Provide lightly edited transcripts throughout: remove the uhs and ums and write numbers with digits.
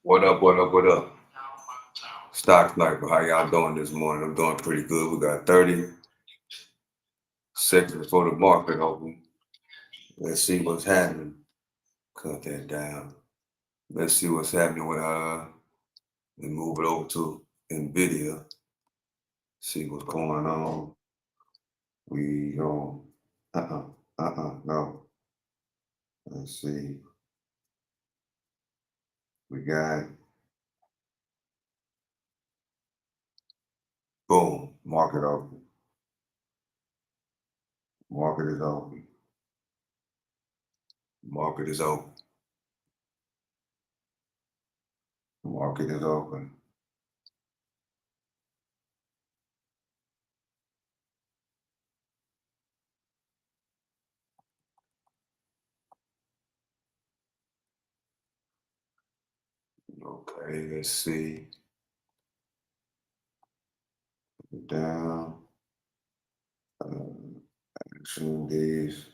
What up, what up, what up? Stock Sniper, how y'all doing this morning? I'm doing pretty good. We got 30 seconds before the market open. Let's see what's happening. Cut that down. Let's see what's happening with and move it over to NVIDIA. See what's going on. We on no. Let's see. We got boom, market open. Market is open. Market is open. Market is open. Okay, let's see. Down. Action these.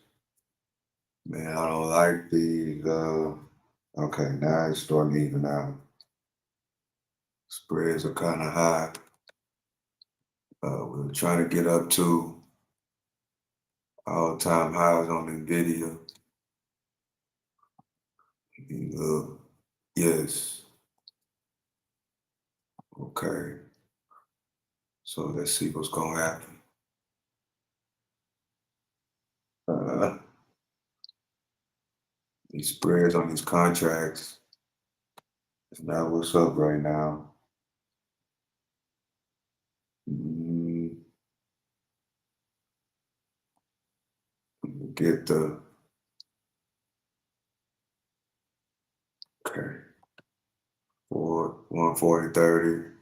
Man, I don't like these. Okay, now it's starting to even out. Spreads are kind of high. We're trying to get up to all-time highs on NVIDIA. Yes. Okay. So let's see what's going to happen. These spreads on these contracts is not what's up right now. Get the okay for 140.30.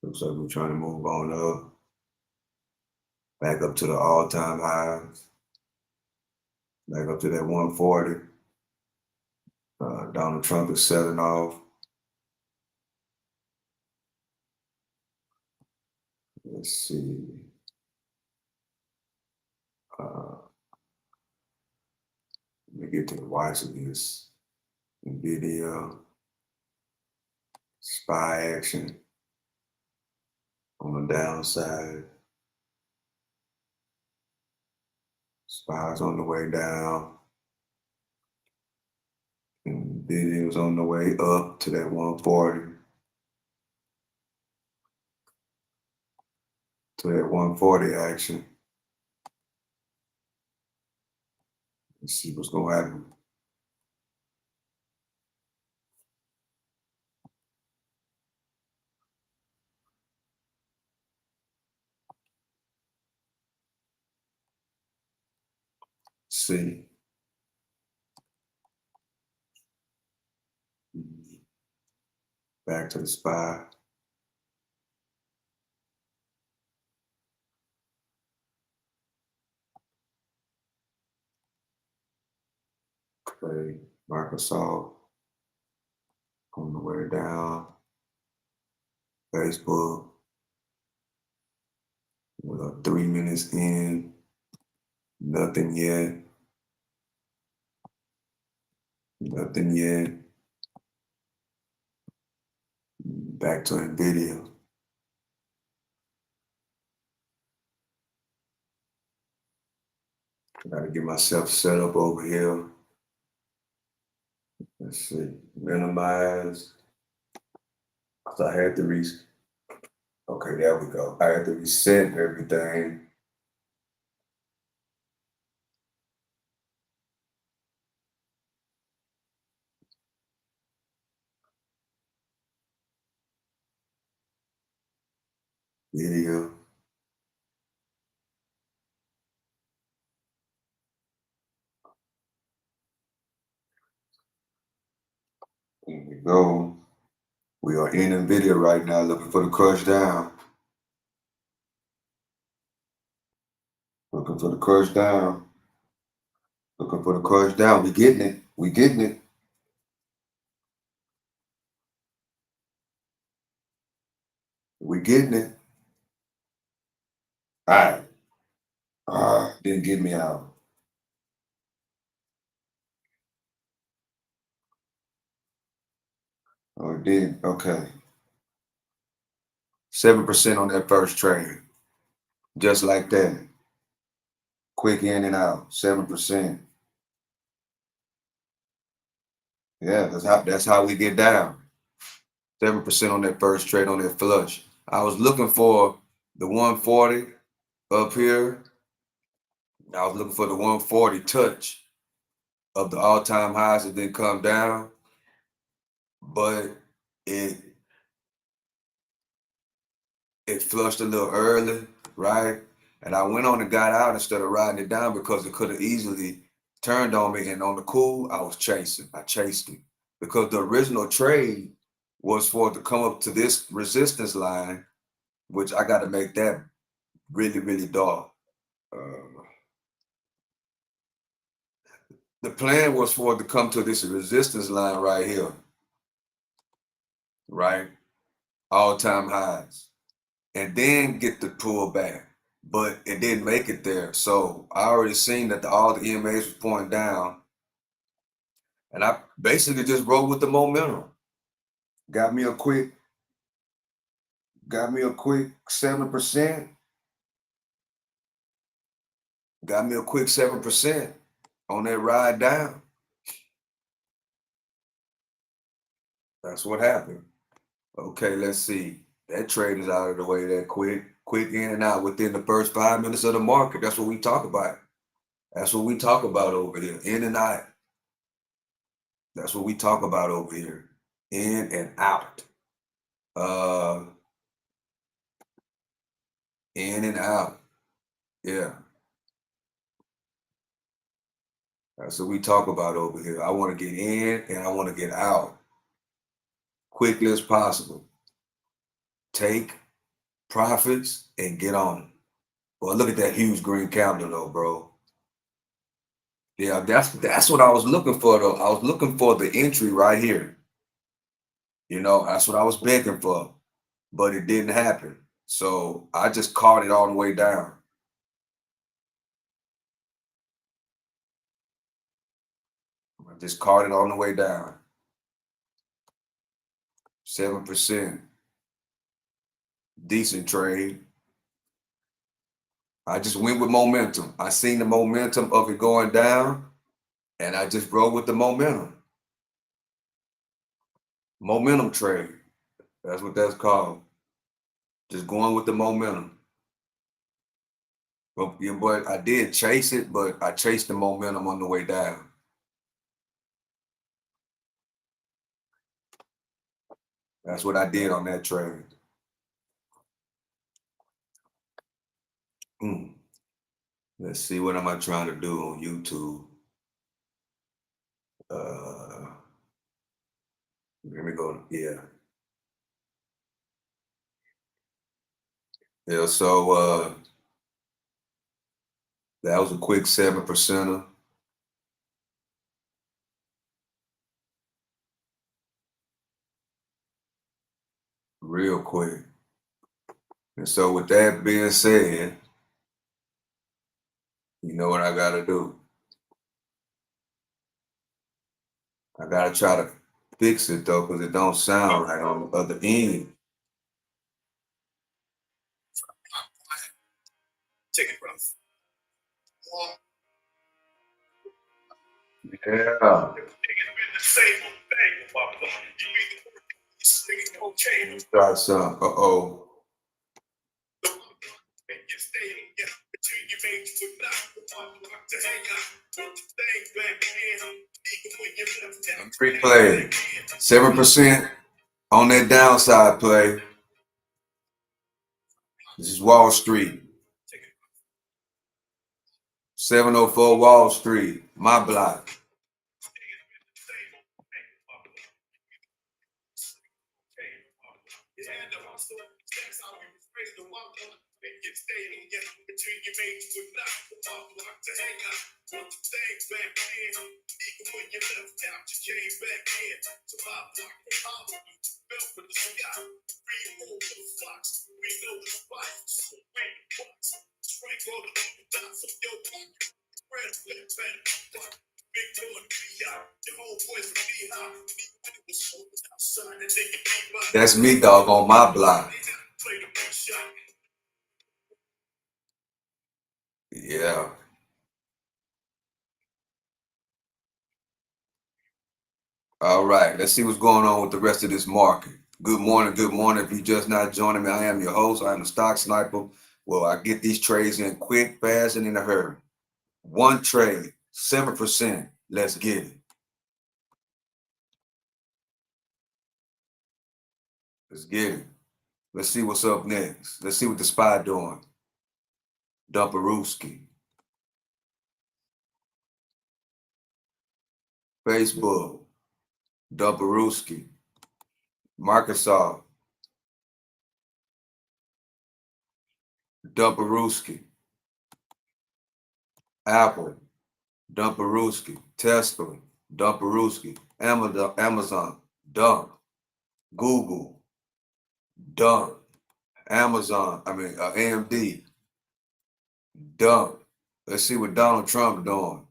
Looks like we're trying to move on up, back up to the all-time highs, back up to that 140. Donald Trump is selling off. Let's see. Let me get to the watch of this NVIDIA SPY action on the downside. SPY's on the way down. NVIDIA was on the way up to that 140. To that 140 action. Let's see what's going to happen. See. Back to the SPY. Okay, Microsoft on the way down. Facebook, we're 3 minutes in, nothing yet. Nothing yet. Back to NVIDIA. I gotta get myself set up over here. Let's see, minimize. So I had to okay, there we go. I had to reset everything. Video. Here we go. We are in NVIDIA right now looking for the crush down. Looking for the crush down. Looking for the crush down. We getting it. We getting it. We getting it. All right. Didn't get me out. Oh, it did. Okay. 7% on that first trade. Just like that. Quick in and out. 7%. Yeah, that's how we get down. 7% on that first trade on that flush. I was looking for the 140 up here. I was looking for the 140 touch of the all-time highs that didn't come down, but it it flushed a little early, right? And I went on and got out instead of riding it down because it could have easily turned on me. And on the cool, I was chasing. I chased it because the original trade was for it to come up to this resistance line, which I got to make that really, really dark. The plan was for it to come to this resistance line right here, right? All-time highs, and then get the pullback. But it didn't make it there. So I already seen that all the EMAs was pointing down. And I basically just rode with the momentum. Got me a quick 7%. Got me a quick 7% on that ride down. That's what happened. Okay, let's see. That trade is out of the way that quick. Quick in and out within the first 5 minutes of the market. That's what we talk about. That's what we talk about over here. In and out. That's what we talk about over here. In and out. In and out. Yeah. That's what we talk about over here. I want to get in and I want to get out quickly as possible. Take profits and get on. Well, look at that huge green candle though, bro. Yeah, that's what I was looking for though. I was looking for the entry right here. That's what I was begging for, but it didn't happen. So I just caught it all the way down. I just caught it on the way down. 7%. Decent trade. I just went with momentum. I seen the momentum of it going down, and I just rode with the momentum. Momentum trade. That's what that's called. Just going with the momentum. But I did chase it, but I chased the momentum on the way down. That's what I did on that trade. Let's see, what am I trying to do on YouTube? Let me go. Yeah. Yeah, so that was a quick 7%er. Real quick. And so with that being said, you know what I gotta do? I gotta try to fix it though, because it don't sound right on the other end. Take it, bro. Yeah. Let's try some. Uh-oh. Replay. 7% on that downside play. This is Wall Street. 704 Wall Street, my block. That's me, dog, on my block. Yeah. All right. Let's see what's going on with the rest of this market. Good morning. Good morning. If you're just not joining me, I am your host. I am a stock sniper. Well, I get these trades in quick, fast, and in a hurry. One trade, 7%. Let's get it. Let's get it. Let's see what's up next. Let's see what the SPY doing. Dumperooski. Facebook. Dumperooski. Microsoft. Dumperooski. Apple. Dumperooski. Tesla. Dumperooski. Amazon. Dump. Google. Dump. AMD. Dump. Let's see what Donald Trump doing.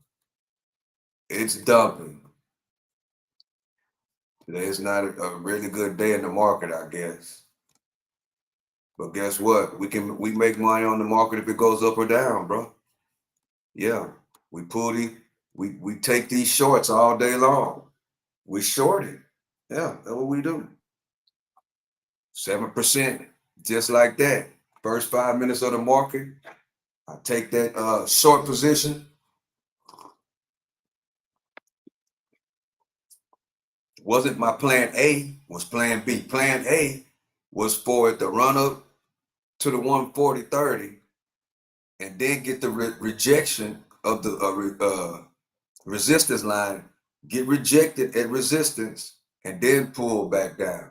It's dumping. Today is not a really good day in the market, I guess. But guess what? We make money on the market if it goes up or down, bro. Yeah. We take these shorts all day long. We short it. Yeah, that's what we do. 7%, just like that. First 5 minutes of the market, I take that short position. Wasn't my plan A, was plan B. Plan A was for it to run up to the 140.30 and then get the rejection of the resistance line, get rejected at resistance, and then pull back down.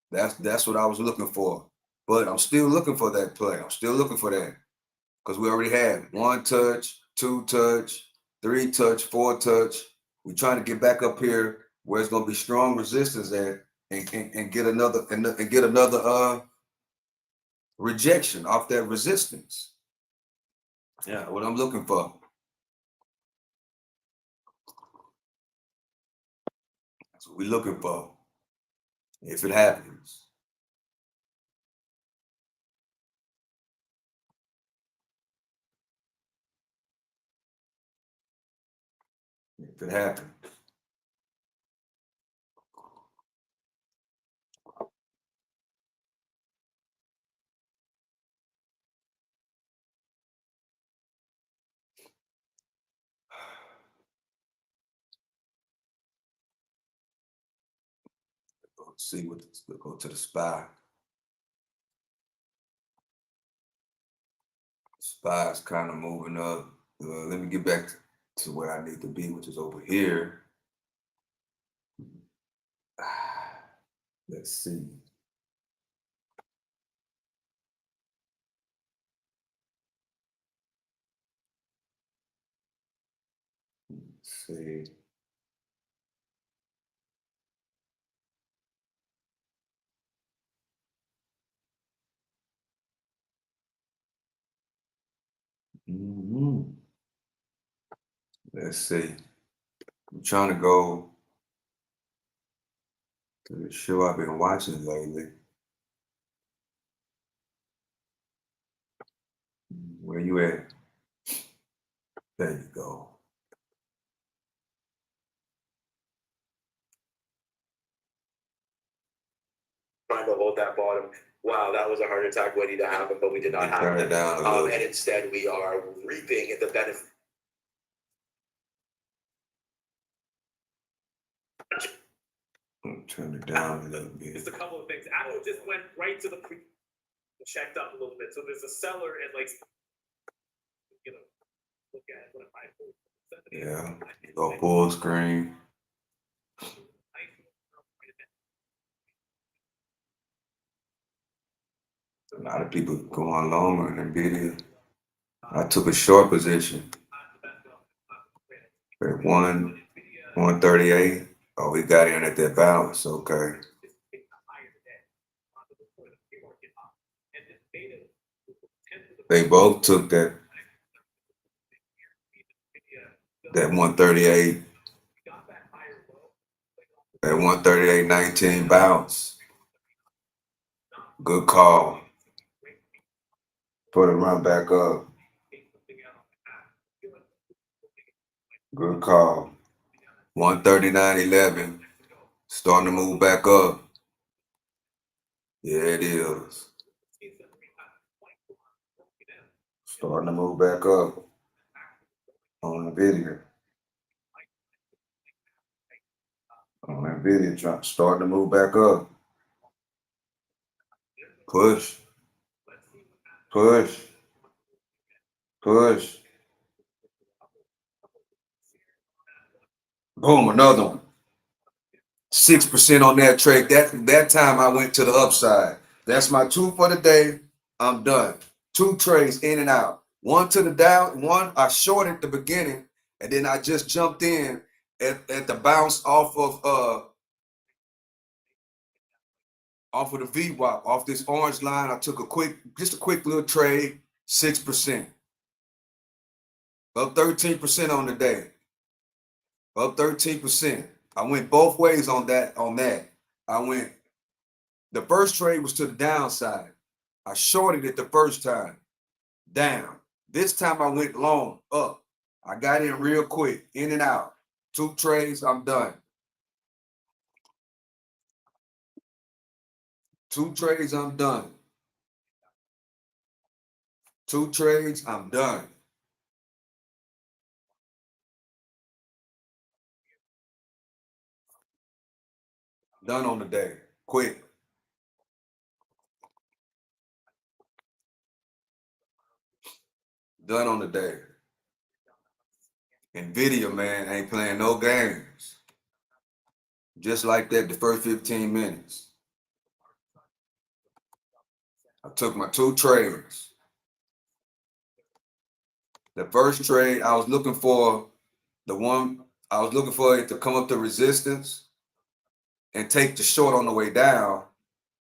That's what I was looking for. But I'm still looking for that play. I'm still looking for that because we already had 1 touch, 2 touch, 3 touch, 4 touch. We're trying to get back up here where it's going to be strong resistance at and get another rejection off that resistance. Yeah, what I'm looking for. That's what we're looking for. If it happens. If it happens. Let's see let's go to the SPY. SPY is kind of moving up. Let me get back to where I need to be, which is over here. Let's see. Let's see. Let's see. I'm trying to go to the show I've been watching lately. Where you at? There you go. Trying to hold that bottom. Wow, that was a heart attack waiting to happen, but we did not have Turn it down a little. And instead, we are reaping the benefit. Turn it down a little bit. Just a couple of things. Apple just went right to the checked up a little bit. So there's a seller and look at what I Yeah. Go full screen. A lot of people going long on NVIDIA. I took a short position at 138. Oh, we got in at that balance. Okay. They both took that 138, that 138.19 bounce. Good call. Put it run back up. Good call. 139.11. Starting to move back up. Yeah, it is. Starting to move back up on the video. On that video, starting to move back up. Push. Push. Push. Boom, another one. 6% on that trade. That time I went to the upside. That's my 2 for the day. I'm done. 2 trades in and out. One to the down. One I shorted at the beginning, and then I just jumped in at the bounce off of the VWAP, off this orange line. I took just a quick little trade, 6%. Up 13% on the day. Up 13%. I went both ways on that. The first trade was to the downside. I shorted it the first time, down. This time I went long, up. I got in real quick, in and out. 2 trades, I'm done. 2 trades, I'm done. 2 trades, I'm done. Done on the day. Quick. Done on the day. NVIDIA, man, ain't playing no games. Just like that, the first 15 minutes. I took my 2 trades. The first trade, I was looking for it to come up to resistance and take the short on the way down,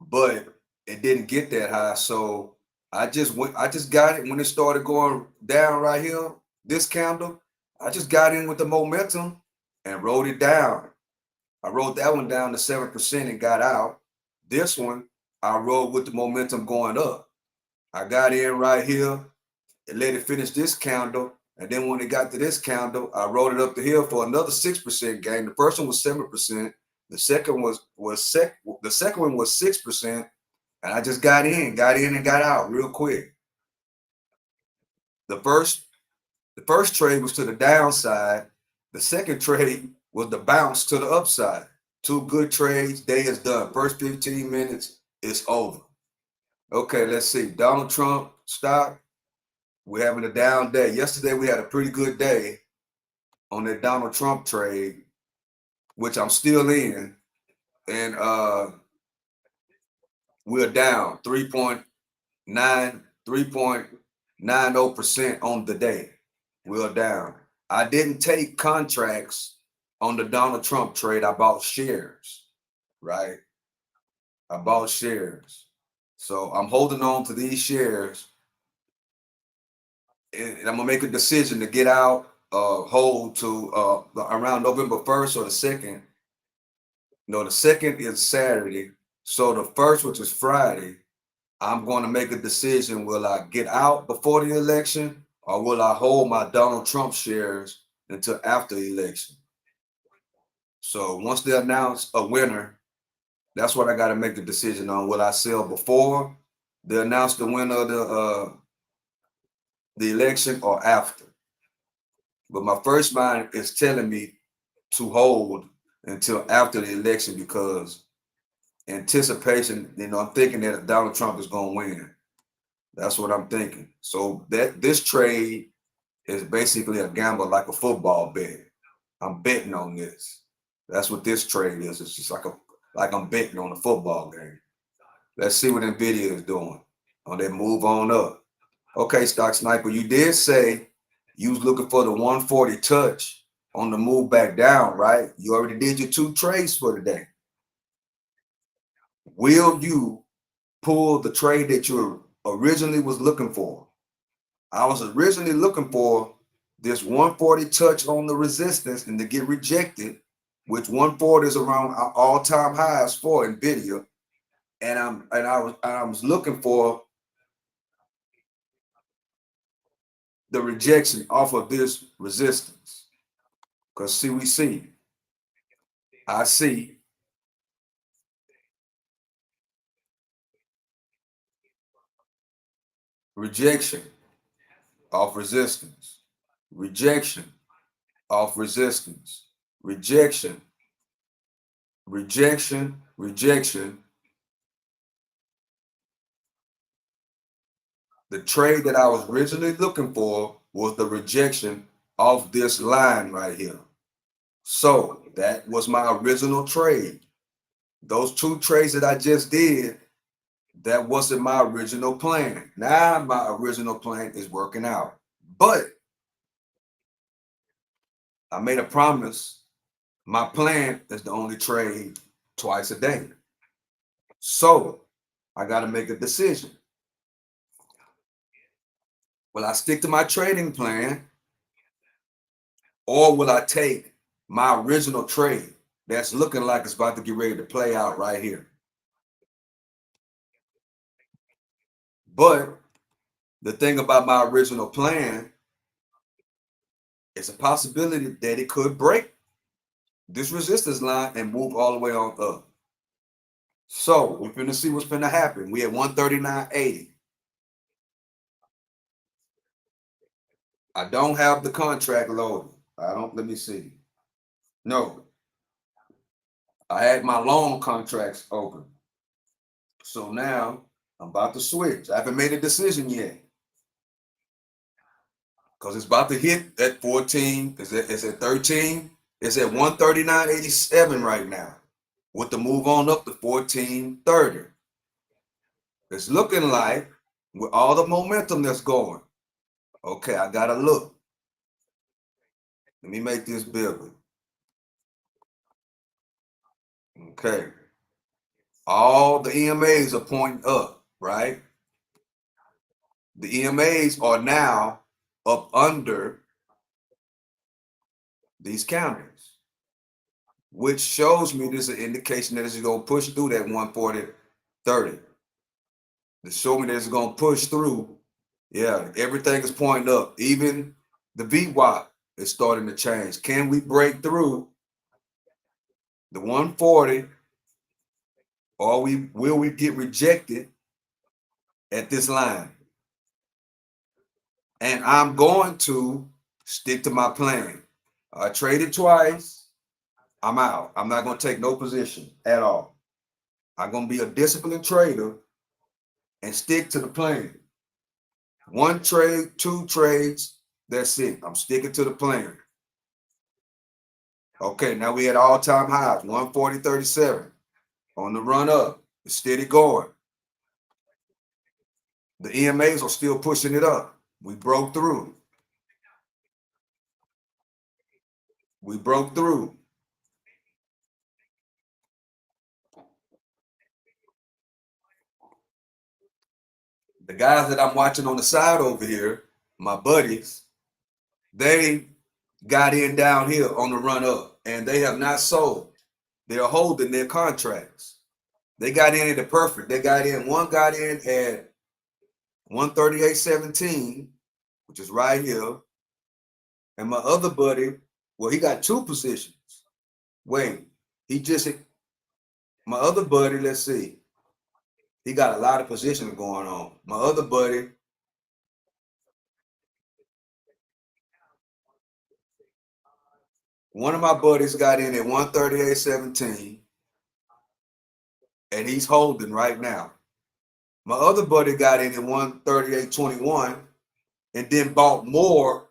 but it didn't get that high. So I just got it when it started going down right here, this candle. I just got in with the momentum and rode it down. I rode that one down to 7% and got out. This one, I rode with the momentum going up. I got in right here and let it finish this candle. And then when it got to this candle, I rode it up the hill for another 6% gain. The first one was 7%. The second one was 6%. And I just got in and got out real quick. The first trade was to the downside. The second trade was the bounce to the upside. 2 good trades. Day is done. First 15 minutes, it's over. Okay, let's see. Donald Trump stock. We're having a down day. Yesterday, we had a pretty good day on that Donald Trump trade, which I'm still in. And we're down 3.90% on the day. We're down. I didn't take contracts on the Donald Trump trade. I bought shares, right? I bought shares. So I'm holding on to these shares. And I'm gonna make a decision to get out, hold to around November 1st or the 2nd. No, the 2nd is Saturday. So the 1st, which is Friday, I'm going to make a decision. Will I get out before the election, or will I hold my Donald Trump shares until after the election? So once they announce a winner, that's what I got to make the decision on. Will I sell before they announce the winner of the election or after? But my first mind is telling me to hold until after the election because anticipation, I'm thinking that Donald Trump is going to win. That's what I'm thinking. So this trade is basically a gamble, like a football bet. I'm betting on this. That's what this trade is. It's just like I'm betting on a football game. Let's see what NVIDIA is doing. Oh, they move on up. Okay, Stock Sniper, you did say you was looking for the 140 touch on the move back down, right? You already did your 2 trades for today. Will you pull the trade that you're originally was looking for. I was originally looking for this 140 touch on the resistance and to get rejected, which 140 is around our all-time highs for NVIDIA. And I was looking for the rejection off of this resistance. Because I see rejection off resistance, rejection off resistance, rejection, rejection, rejection. The trade that I was originally looking for was the rejection of this line right here. So that was my original trade. Those two trades that I just did, that wasn't my original plan. Now my original plan is working out. But I made a promise. My plan is to only trade twice a day. So I got to make a decision. Will I stick to my trading plan, or will I take my original trade that's looking like it's about to get ready to play out right here? But the thing about my original plan, it's a possibility that it could break this resistance line and move all the way on up. So we're finna see what's finna happen. We at 139.80. I don't have the contract loaded. Let me see. No, I had my long contracts open. So now I'm about to switch. I haven't made a decision yet. Because it's about to hit at 14. It's at 13. It's at 139.87 right now. With the move on up to 14.30. It's looking like with all the momentum that's going. Okay, I gotta look. Let me make this bigger. Okay. All the EMAs are pointing up, right? The EMAs are now up under these counters, which shows me this is an indication that it's going to push through that 140.30. To show me that it's going to push through. Yeah, everything is pointing up. Even the VWAP is starting to change. Can we break through the 140, or will we get rejected at this line? And I'm going to stick to my plan. I traded twice. I'm out. I'm not going to take no position at all. I'm going to be a disciplined trader and stick to the plan. One trade, two trades, that's it. I'm sticking to the plan. Okay, now we at all-time highs, 140.37 on the run up. It's steady going. The EMAs are still pushing it up. We broke through. We broke through. The guys that I'm watching on the side over here, my buddies, they got in down here on the run up and they have not sold. They're holding their contracts. They got in at the perfect. One got in at 138.17, which is right here. And my other buddy, well, he got two positions. Wait, my other buddy, let's see. He got a lot of positions going on. My other buddy, one of my buddies got in at 138.17, and he's holding right now. My other buddy got in at 138.21 and then bought more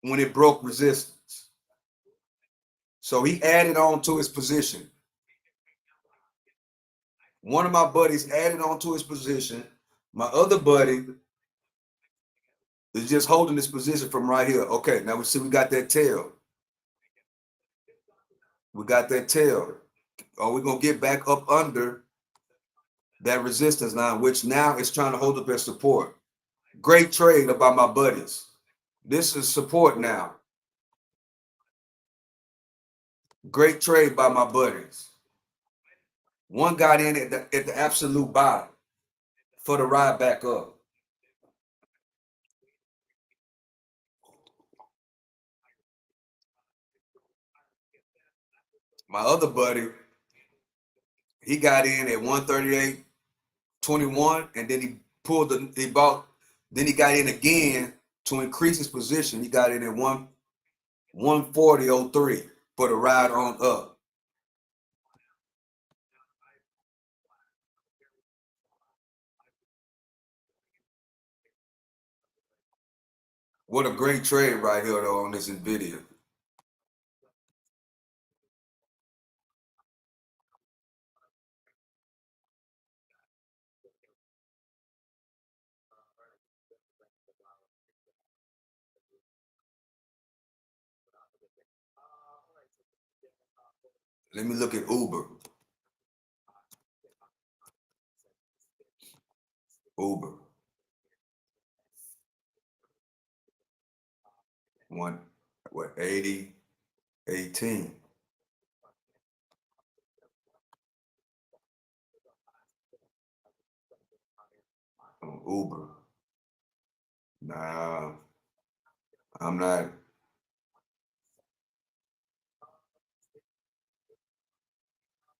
when it broke resistance. So he added on to his position. One of my buddies added on to his position. My other buddy is just holding this position from right here. Okay, now we see we got that tail. We got that tail. Are we going to get back up under that resistance line, which now is trying to hold up as support. Great trade about my buddies. This is support now. Great trade by my buddies. One got in at the absolute bottom for the ride back up. My other buddy, he got in at 138.21, and then he then he got in again to increase his position. He got in at 140.03 for the ride on up. What a great trade right here though on this video. Let me look at Uber. Uber. 80.18. On Uber. Nah, I'm not.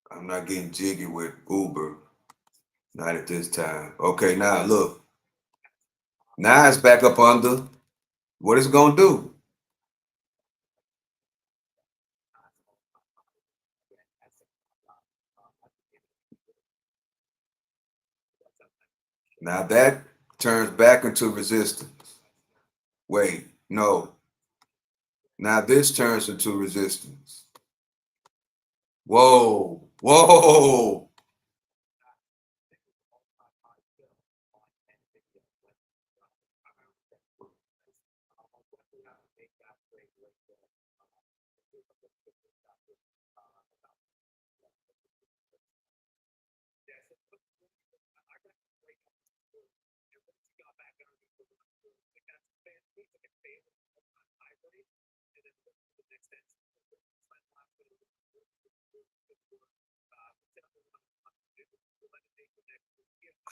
I'm not getting jiggy with Uber. Not at this time. Okay, now look. Now it's back up under. What is it gonna do? Now that turns back into resistance. Wait, no. Now this turns into resistance. Whoa, whoa.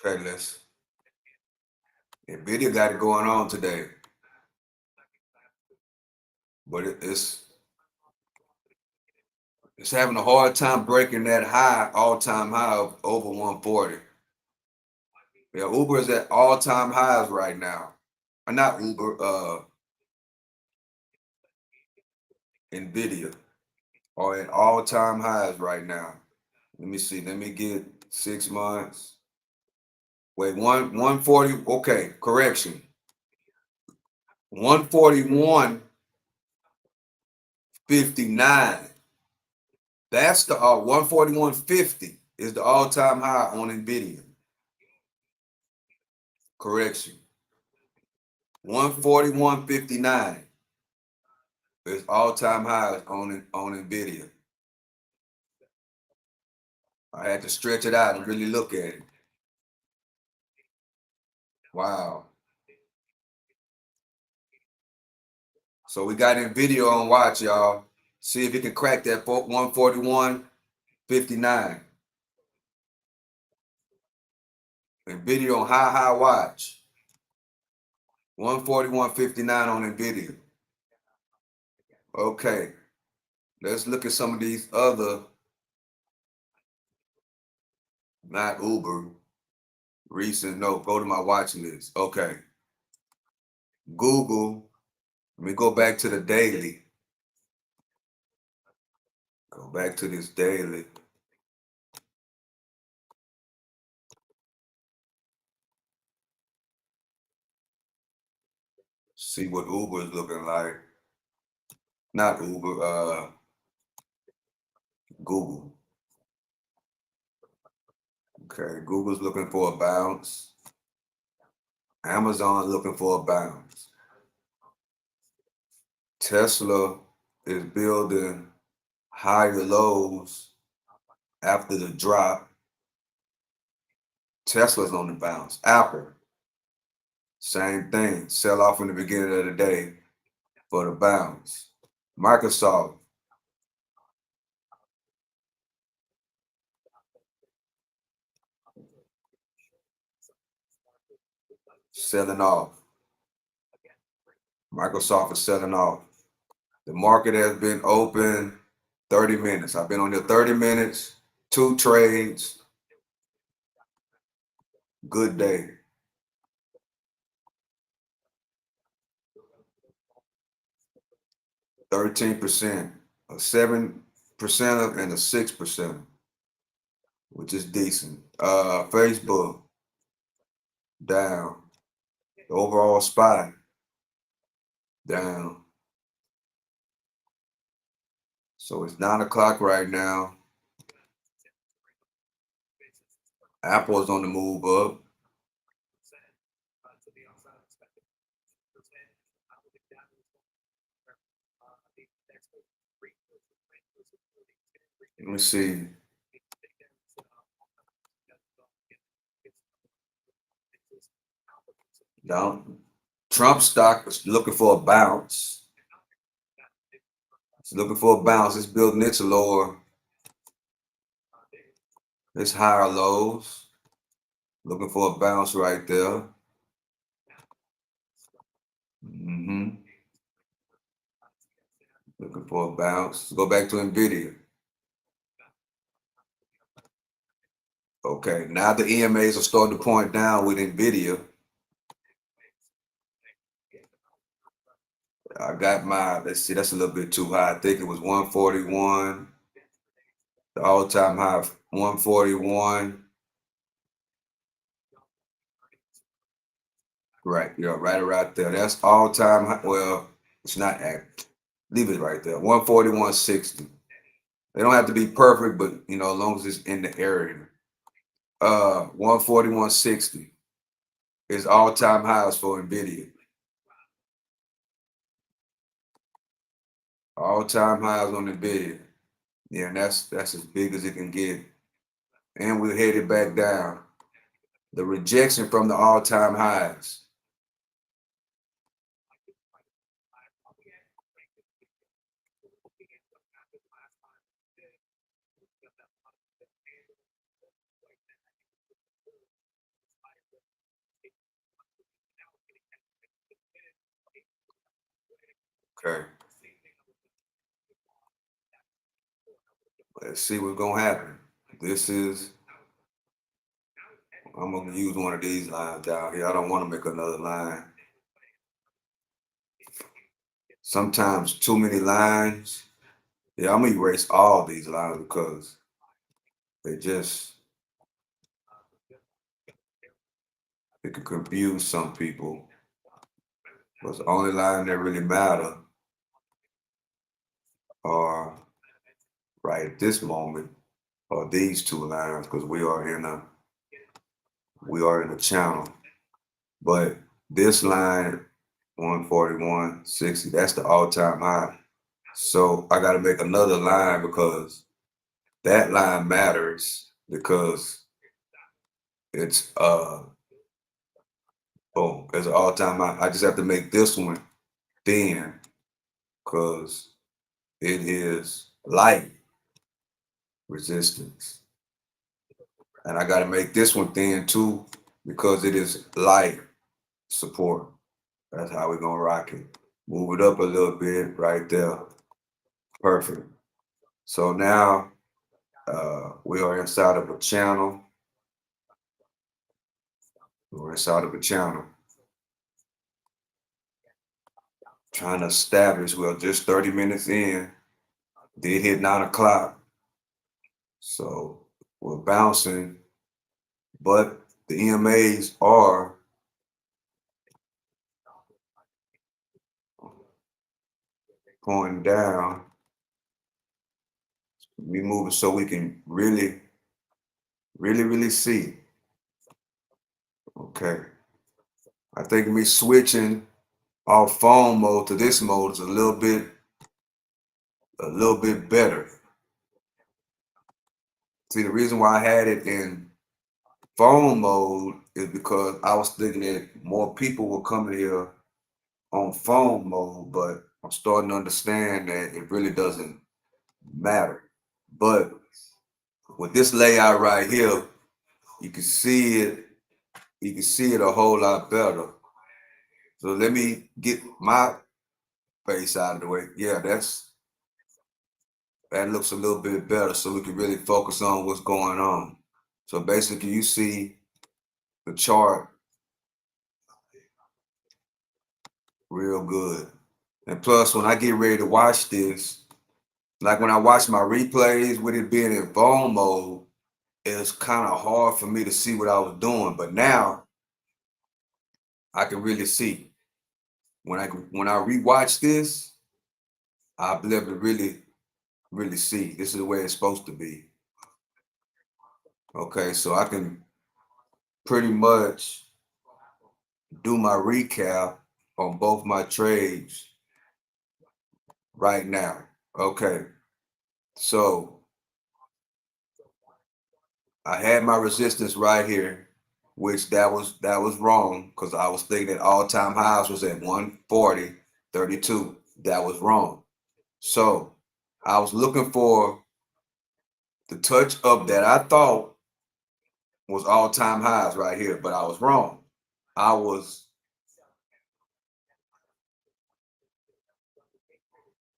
Okay, let's. Nvidia got it going on today, but it's having a hard time breaking that high, all-time high of over 140. Yeah, Uber is at all-time highs right now. Not Uber, Nvidia are at all-time highs right now. Let me see. Let me get 6 months. Wait, 140. Okay, correction. 141.59. That's the 141.50 is the all-time high on Nvidia. Correction. 141.59 is all-time highs on Nvidia. I had to stretch it out and really look at it. Wow. So we got Nvidia on watch, y'all. See if it can crack that 141.59. Nvidia on high watch. 141.59 on Nvidia. Okay. Let's look at some of these other, not Uber, recent. No, go to my watch list. Okay. Google. Let me go back to the daily. Go back to this daily. See what Uber is looking like. Not Uber, Google. Okay, Google's looking for a bounce. Amazon looking for a bounce. Tesla is building higher lows after the drop. Tesla's on the bounce. Apple, same thing. Sell off in the beginning of the day for the bounce. Microsoft, selling off. Microsoft is selling off. The market has been open 30 minutes. I've been on there 30 minutes, 2 trades. Good day. %, a 7% and a 6%, which is decent. Facebook down. The overall SPY down. So it's 9 o'clock right now. Apple is on the move up. Let me see. Down. Trump stock is looking for a bounce. It's looking for a bounce. It's building its lower, its higher lows. Looking for a bounce right there. Looking for a bounce. Let's go back to NVIDIA. Okay, now the EMAs are starting to point down with NVIDIA. I got my, let's see, that's a little bit too high. I think it was 141. The all-time high of 141. Right, yeah, right around there. That's all-time high. Well, it's not leave it right there. 141.60. They don't have to be perfect, but as long as it's in the area. 141.60 is all-time highs for NVIDIA. All-time highs on NVIDIA. Yeah, and that's as big as it can get. And we're headed back down. The rejection from the all-time highs. Okay. Let's see what's gonna happen. I'm gonna use one of these lines down here. I don't want to make another line. Sometimes too many lines. Yeah, I'm gonna erase all these lines because it can confuse some people. But the only line that really matter are right at this moment are these 2 lines because we are in a channel. But this line 141.60, that's the all-time high. So I got to make another line because that line matters because it's it's an all-time high. I just have to make this one thin because it is light resistance. And I got to make this one thin too because it is light support. That's how we're gonna rock it. Move it up a little bit right there. Perfect. So now we are inside of a channel. We're inside of a channel. Trying to establish, well, just 30 minutes in, did hit 9 o'clock. So we're bouncing, but the EMAs are going down. We moving so we can really see. Okay. I think me switching off phone mode to this mode is a little bit better. See, the reason why I had it in phone mode is because I was thinking that more people were coming here on phone mode, but I'm starting to understand that it really doesn't matter. But with this layout right here, you can see it. You can see it a whole lot better. So let me get my face out of the way. Yeah, that looks a little bit better, so we can really focus on what's going on. So basically, you see the chart real good. And plus, when I get ready to watch this, like when I watch my replays with it being in phone mode, it's kind of hard for me to see what I was doing. But now I can really see. When I rewatch this, I'll be able to really see. This is the way it's supposed to be. Okay, so I can pretty much do my recap on both my trades right now. Okay, so I had my resistance right here, which that was wrong because I was thinking that all-time highs was at 140.32. That was wrong. So I was looking for the touch up that I thought was all-time highs right here, but I was wrong. I was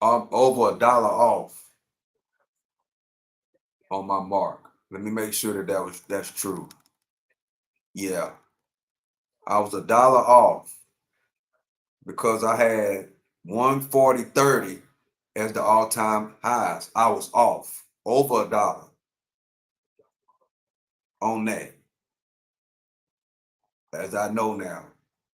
over $1 off on my mark. Let me make sure that that's true. Yeah, I was $1 off because I had 140.30 as the all-time highs. I was off over $1 on that, as I know now.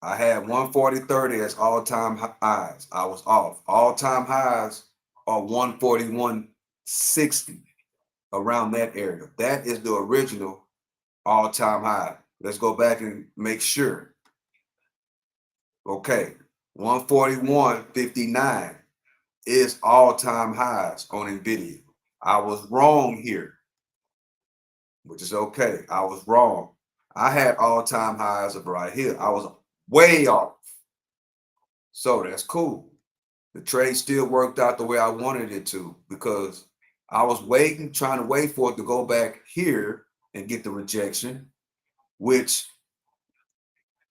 I had 140.30 as all-time highs. I was off. All-time highs are 141.60, around that area. That is the original all-time high. Let's go back and make sure. Okay, 141.59 is all-time highs on NVIDIA. I was wrong here, which is okay. I was wrong. I had all-time highs of right here. I was way off. So that's cool. The trade still worked out the way I wanted it to because I was trying to wait for it to go back here and get the rejection, which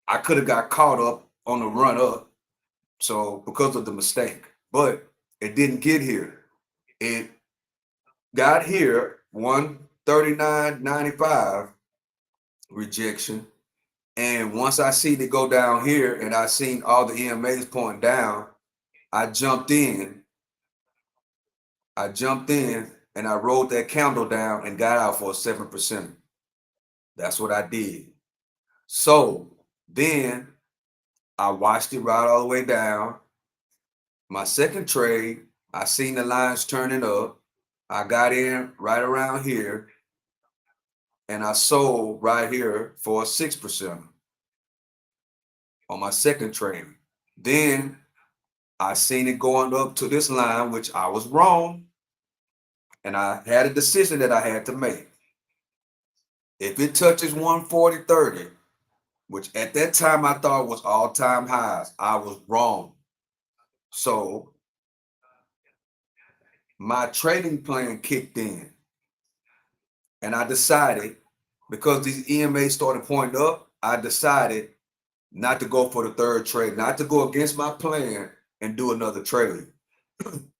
I could have got caught up on the run up. So because of the mistake, but it didn't get here. It got here 139.95 rejection. And once I seen it go down here and I seen all the EMAs pointing down, I jumped in. And I rolled that candle down and got out for a 7%. That's what I did. So then I watched it right all the way down. My second trade, I seen the lines turning up. I got in right around here and I sold right here for a 6% on my second trade. Then I seen it going up to this line, which I was wrong. And I had a decision that I had to make. If it touches 140.30, which at that time I thought was all-time highs, I was wrong. So my trading plan kicked in. And I decided, because these EMAs started pointing up, I decided not to go for the third trade, not to go against my plan and do another trade.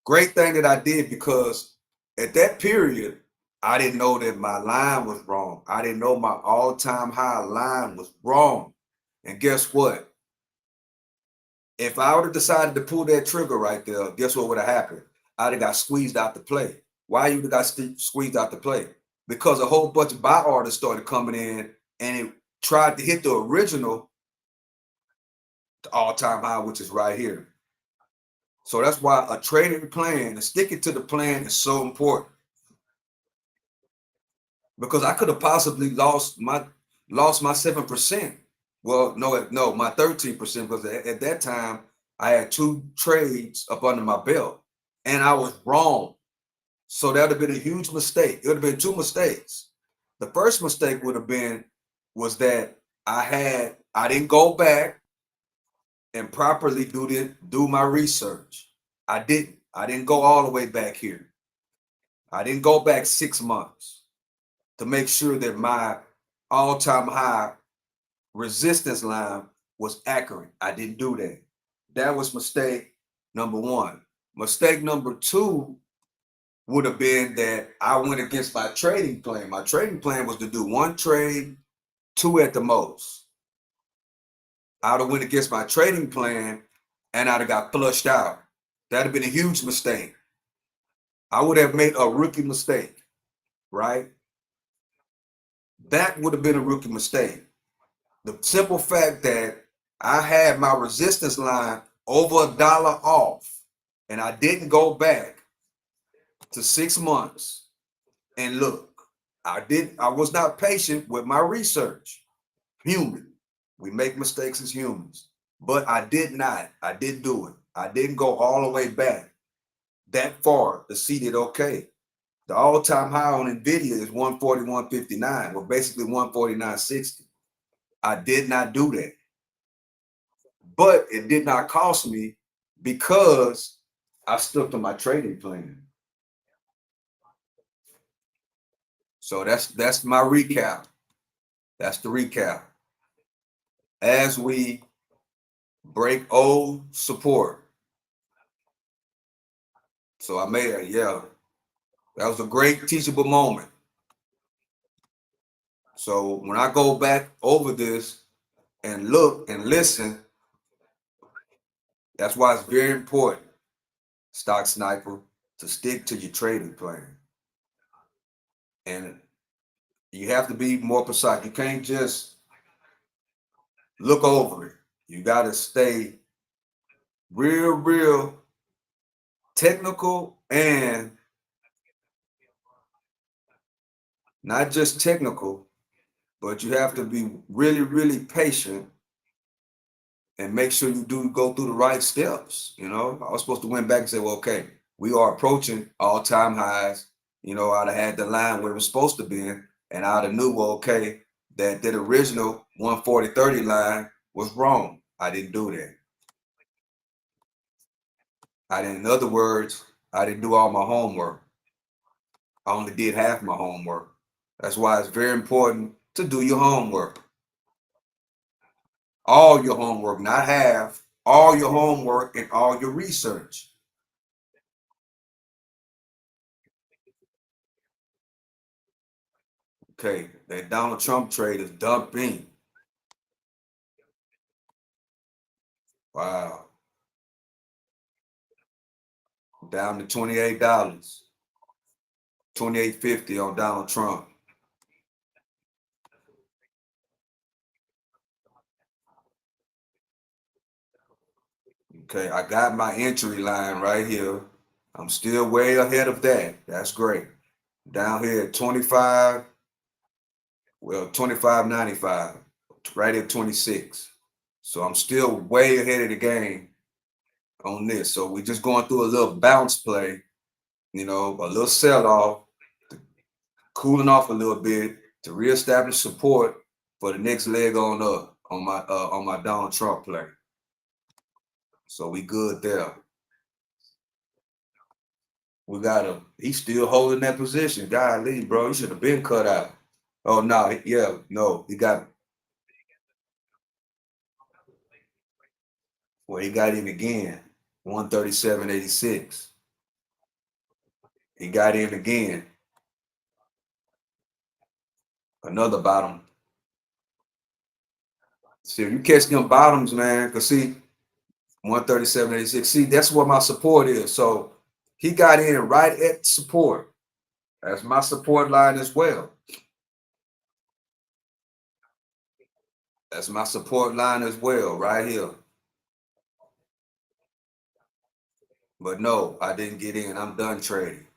Great thing that I did, because at that period, I didn't know that my line was wrong. I didn't know my all-time high line was wrong. And guess what? If I would have decided to pull that trigger right there, guess what would have happened? I'd have got squeezed out the play. Why you got squeezed out the play? Because a whole bunch of buy orders started coming in and it tried to hit the original all-time high, which is right here. So that's why a trading plan and sticking to the plan is so important. Because I could have possibly lost my 7%. Well, no, my 13%, because at that time I had 2 trades up under my belt and I was wrong. So that would have been a huge mistake. It would have been 2 mistakes. The first mistake would have been was that I didn't go back and properly do my research. I didn't go all the way back here. I didn't go back 6 months to make sure that my all-time high resistance line was accurate. I didn't do that. That was mistake number one. Mistake number two would have been that I went against my trading plan. My trading plan was to do one trade, two at the most. I would have went against my trading plan and I'd have got flushed out. That'd have been a huge mistake. I would have made a rookie mistake, right? That would have been a rookie mistake. The simple fact that I had my resistance line over $1 off and I didn't go back to 6 months and look. I was not patient with my research. Human. We make mistakes as humans. But I didn't do it. I didn't go all the way back that far to see that, okay, the all-time high on NVIDIA is 141.59, well, basically 149.60. I did not do that. But it did not cost me because I stuck to my trading plan. So that's my recap. That's the recap. As we break old support. So I made it, yeah. That was a great teachable moment. So when I go back over this and look and listen, that's why it's very important, stock sniper, to stick to your trading plan. And you have to be more precise. You can't just look over it. You got to stay real technical, and not just technical, but you have to be really patient and make sure you do go through the right steps. I was supposed to went back and say, well, okay, we are approaching all-time highs. I'd have had the line where it was supposed to be, and I'd have knew, well, okay, that original 140.30 line was wrong. I didn't do that. In other words, I didn't do all my homework. I only did half my homework. That's why it's very important to do your homework. All your homework, not half, all your homework and all your research. Okay, that Donald Trump trade is dumping. Wow. Down to $28. $28.50 on Donald Trump. Okay, I got my entry line right here. I'm still way ahead of that. That's great. Down here at 25, well, 25.95, right at 26. So I'm still way ahead of the game on this. So we're just going through a little bounce play, a little sell-off, cooling off a little bit to reestablish support for the next leg on up on my Donald Trump play. So we good there. He's still holding that position. Golly, bro, he should have been cut out. Oh no, he got he got in again. 137.86. He got in again. Another bottom. See, if you catch them bottoms, man, because see, 137.86. See, that's where my support is. So he got in right at support. That's my support line as well. That's my support line as well, right here. But no, I didn't get in. I'm done trading.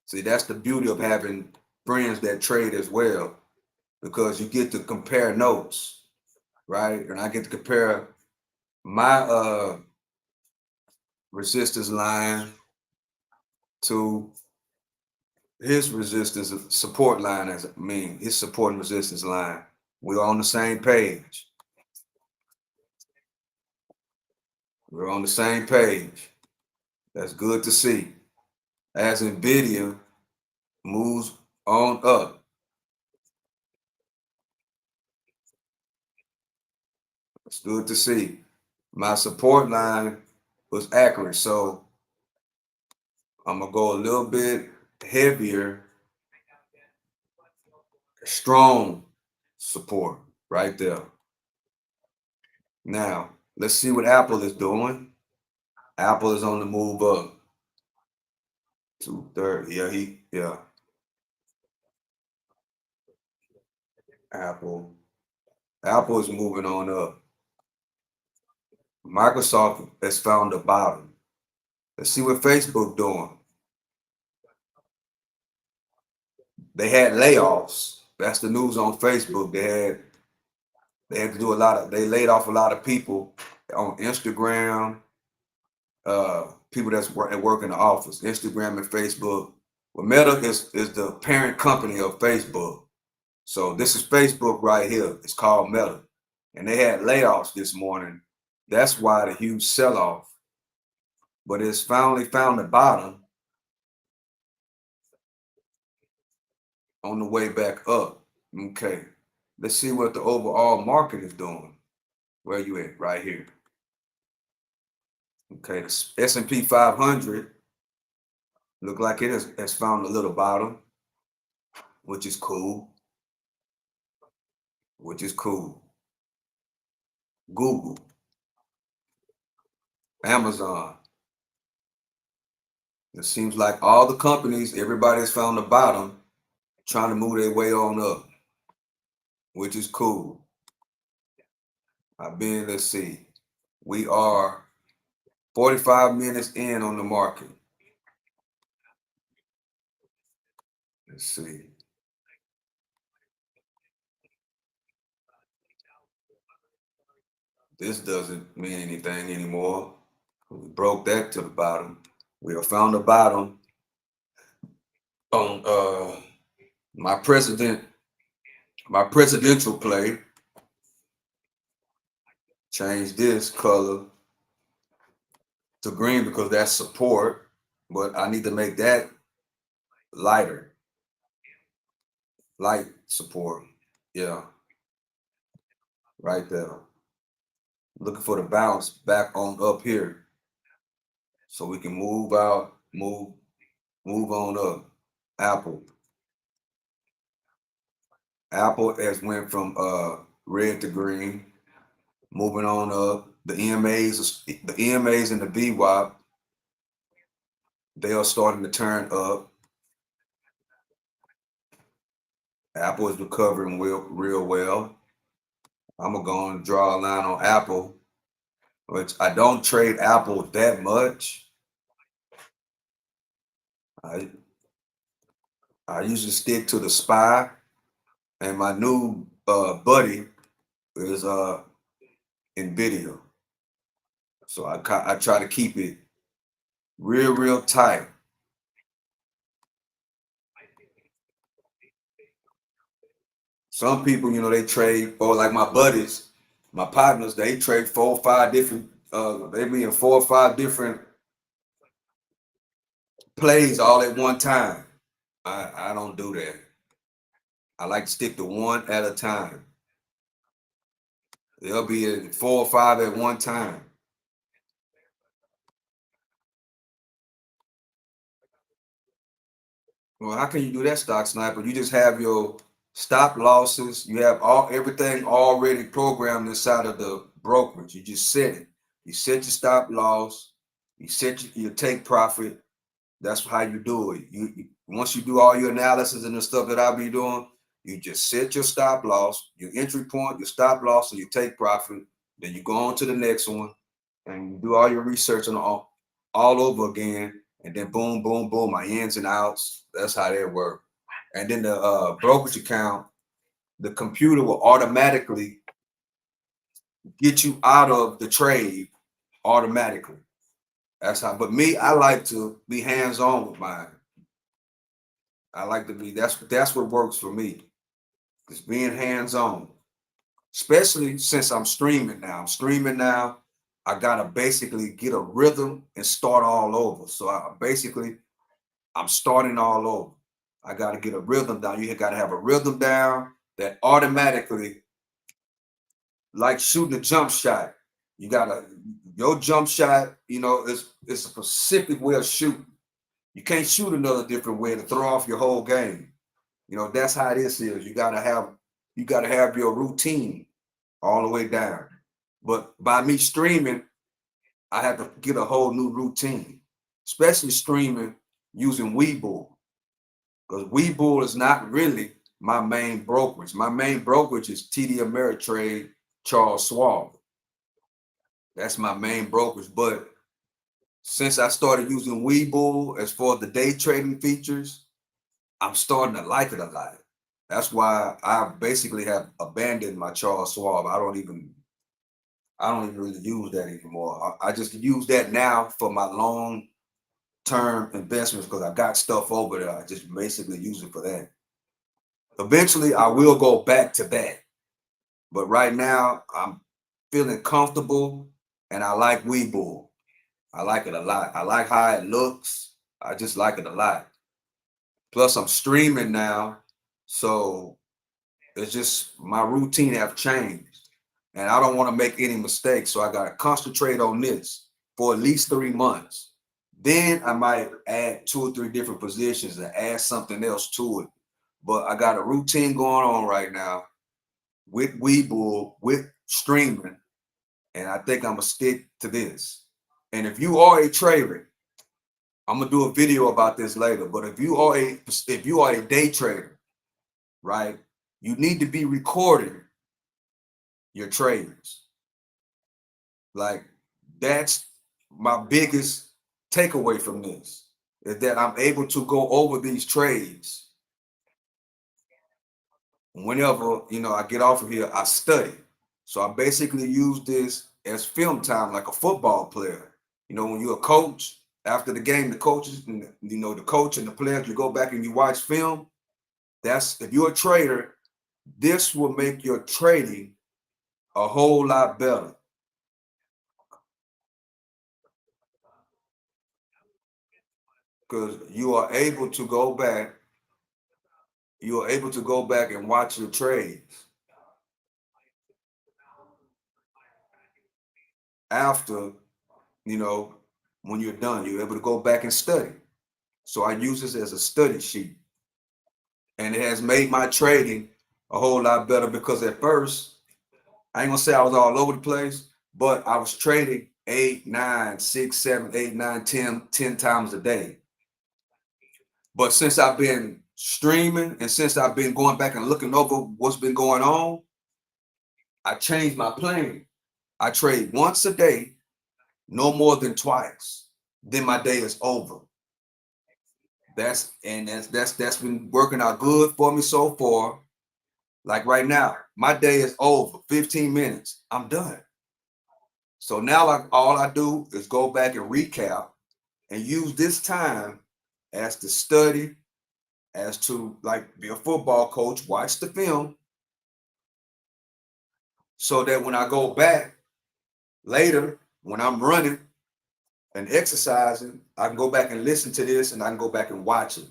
See, that's the beauty of having friends that trade as well, because you get to compare notes, right? And I get to compare my resistance line to his resistance support line, his support and resistance line. We're on the same page. We're on the same page. That's good to see. As NVIDIA moves on up, it's good to see. My support line was accurate, so I'm gonna go a little bit heavier, strong support right there. Now, let's see what Apple is doing. Apple is on the move up. 230. Yeah. Apple. Apple is moving on up. Microsoft has found the bottom. Let's see what Facebook doing. They had layoffs. That's the news on Facebook. They had to do they laid off a lot of people on Instagram, people that's work in the office, Instagram and Facebook. Well, Meta is the parent company of Facebook. So this is Facebook right here. It's called Meta. And they had layoffs this morning. That's why the huge sell-off. But it's finally found the bottom on the way back up. Okay. Let's see what the overall market is doing. Where you at? Right here. Okay, the S&P 500 look like it has found a little bottom, which is cool. Google, Amazon. It seems like all the companies, everybody's found the bottom, trying to move their way on up, which is cool. Let's see, we are 45 minutes in on the market. Let's see. This doesn't mean anything anymore. We broke that to the bottom. We have found the bottom on my presidential play. Change this color to green because that's support, but I need to make that lighter. Light support. Yeah. Right there. Looking for the bounce back on up here. So we can move out, move on up. Apple. Apple has went from red to green, moving on up. The EMAs and the VWAP, they are starting to turn up. Apple is recovering real well. I'm gonna go and draw a line on Apple, which I don't trade Apple that much. I usually stick to the SPY, and my new buddy is NVIDIA. So I try to keep it real tight. Some people, they trade, or like my buddies, my partners, they trade 4 or 5 different, they be in 4 or 5 different plays all at one time. I don't do that. I like to stick to one at a time. They'll be in 4 or 5 at one time. Well, how can you do that, Stock Sniper? You just have your stop losses. You have everything already programmed inside of the brokerage. You just set it. You set your stop loss. You set your take profit. That's how you do it. Once you do all your analysis and the stuff that I'll be doing, you just set your stop loss, your entry point, your stop loss, and your take profit. Then you go on to the next one, and you do all your research on all over again. And then boom, boom, boom, my ins and outs. That's how they work. And then the brokerage account, the computer will automatically get you out of the trade automatically. That's how. But me, I like to be hands-on with mine. I like to be. That's what works for me. It's being hands-on, especially since I'm streaming now. I gotta basically get a rhythm and start all over. So I'm starting all over. I gotta get a rhythm down. You gotta have a rhythm down that automatically, like shooting a jump shot. You gotta your jump shot. It's a specific way of shooting. You can't shoot another different way to throw off your whole game. That's how this is. You gotta have your routine all the way down. But by me streaming, I had to get a whole new routine, especially streaming using Webull, because Webull is not really my main brokerage. My main brokerage is TD Ameritrade, Charles Schwab. That's my main brokerage. But since I started using Webull as far as the day trading features, I'm starting to like it a lot. That's why I basically have abandoned my Charles Schwab. I don't even really use that anymore. I just use that now for my long-term investments because I got stuff over there. I just basically use it for that. Eventually, I will go back to that. But right now, I'm feeling comfortable and I like Webull. I like it a lot. I like how it looks. I just like it a lot. Plus, I'm streaming now. So it's just my routine have changed. And I don't want to make any mistakes. So I got to concentrate on this for at least 3 months. Then I might add 2 or 3 different positions and add something else to it. But I got a routine going on right now with Webull, with streaming, and I think I'm gonna stick to this. And if you are a trader, I'm gonna do a video about this later. But if you are a day trader, right, you need to be recording your trades. Like that's my biggest takeaway from this is that I'm able to go over these trades whenever I get off of here. I study, so I basically use this as film time, like a football player. When you're a coach, after the game, the coaches, and the coach and the players, you go back and you watch film. That's if you're a trader, this will make your trading a whole lot better because you are able to go back. You are able to go back and watch your trades after when you're done. You're able to go back and study. So I use this as a study sheet. And it has made my trading a whole lot better because at first, I ain't gonna say I was all over the place, but I was trading 8, 9, 6, 7, 8, 9, 10 times a day. But since I've been streaming and since I've been going back and looking over what's been going on, I changed my plan. I trade once a day, no more than twice. Then my day is over. That's been working out good for me so far. Like right now, my day is over. 15 minutes, I'm done. So now all I do is go back and recap and use this time as to study, as to like be a football coach, watch the film, so that when I go back later, when I'm running and exercising, I can go back and listen to this and I can go back and watch it